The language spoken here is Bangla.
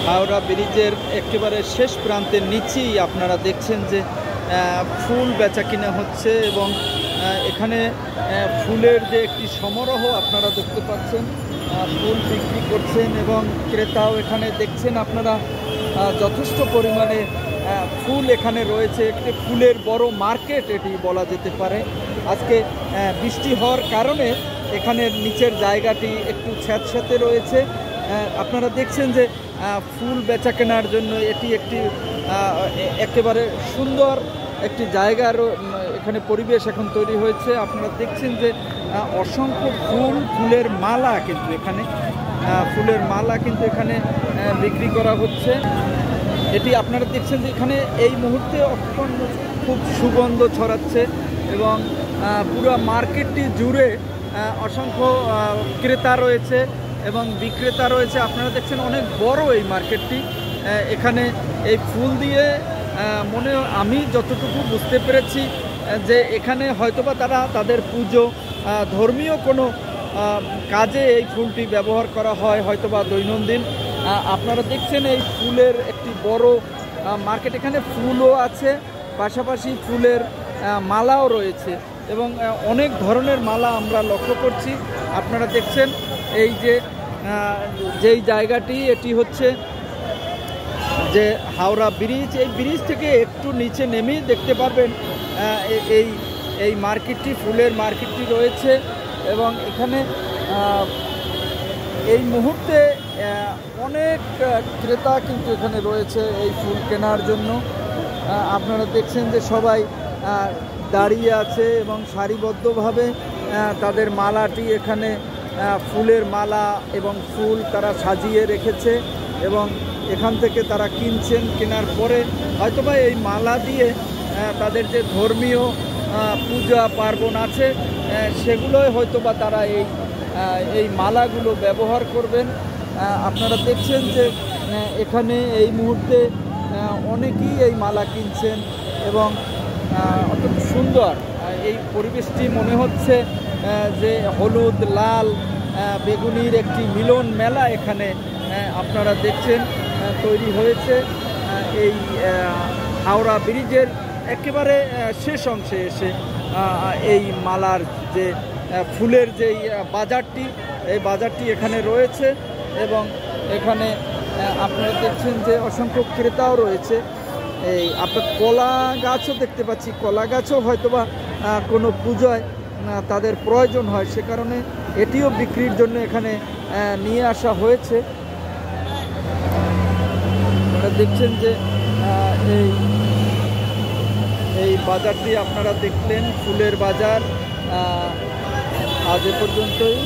হাওড়া ব্রিজের একেবারে শেষ প্রান্তের নিচেই আপনারা দেখছেন যে ফুল বেচাকেনা হচ্ছে এবং এখানে ফুলের যে একটি সমারোহ আপনারা দেখতে পাচ্ছেন। ফুল বিক্রি করছেন এবং ক্রেতাও এখানে দেখছেন আপনারা যথেষ্ট পরিমাণে ফুল এখানে রয়েছে। একটি ফুলের বড় মার্কেট এটি বলা যেতে পারে। আজকে বৃষ্টি হওয়ার কারণে এখানের নিচের জায়গাটি একটু স্যাঁতস্যাঁতে রয়েছে। আপনারা দেখছেন যে ফুল বেচা কেনার জন্য এটি একটি একেবারে সুন্দর একটি জায়গার এখানে পরিবেশ এখন তৈরি হয়েছে। আপনারা দেখছেন যে অসংখ্য ফুলের মালা কিন্তু এখানে বিক্রি করা হচ্ছে। এটি আপনারা দেখছেন যে এখানে এই মুহূর্তে খুব সুগন্ধ ছড়াচ্ছে এবং পুরো মার্কেটটি জুড়ে অসংখ্য ক্রেতা রয়েছে এবং বিক্রেতা রয়েছে। আপনারা দেখছেন অনেক বড় এই মার্কেটটি। এখানে এই ফুল দিয়ে আমি যতটুকু বুঝতে পেরেছি যে এখানে হয়তোবা তারা তাদের পুজো ধর্মীয় কোনো কাজে এই ফুলটি ব্যবহার করা হয় হয়তোবা দৈনন্দিন। আপনারা দেখছেন এই ফুলের একটি বড় মার্কেট। এখানে ফুলও আছে, পাশাপাশি ফুলের মালাও রয়েছে এবং অনেক ধরনের মালা আমরা লক্ষ্য করছি। আপনারা দেখছেন এই যেই জায়গাটি এটি হচ্ছে যে হাওড়া ব্রিজ। এই ব্রিজ থেকে একটু নিচে নেমেই দেখতে পারবেন এই মার্কেটটি, ফুলের মার্কেটটি রয়েছে এবং এখানে এই মুহূর্তে অনেক ক্রেতা কিন্তু এখানে রয়েছে এই ফুল কেনার জন্য। আপনারা দেখছেন যে সবাই দাঁড়িয়ে আছে এবং সারিবদ্ধভাবে তাদের মালাটি এখানে ফুলের মালা এবং ফুল তারা সাজিয়ে রেখেছে এবং এখান থেকে তারা কিনছেন। কেনার পরে হয়তোবা এই মালা দিয়ে তাদের যে ধর্মীয় পূজা পার্বণ আছে সেগুলোই হয়তোবা তারা এই মালাগুলো ব্যবহার করবেন। আপনারা দেখছেন যে এখানে এই মুহূর্তে অনেকেই এই মালা কিনছেন এবং অত্যন্ত সুন্দর এই পরিবেশটি মনে হচ্ছে যে হলুদ, লাল, বেগুনির একটি মিলন মেলা এখানে আপনারা দেখছেন তৈরি হয়েছে। এই হাওড়া ব্রিজের একেবারে শেষ অংশে এসে এই মালার যে ফুলের যেই বাজারটি, এই বাজারটি এখানে রয়েছে এবং এখানে আপনারা দেখছেন যে অসংখ্য ক্রেতাও রয়েছে। এই আপনার কলা গাছও দেখতে পাচ্ছি, কলা গাছও হয়তোবা কোনো পূজায় তাদের প্রয়োজন হয়, সে কারণে এটিও বিক্রির জন্য এখানে নিয়ে আসা হয়েছে। আপনারা দেখছেন যে এই বাজারটি আপনারা দেখলেন, ফুলের বাজার। আজ এ পর্যন্তই।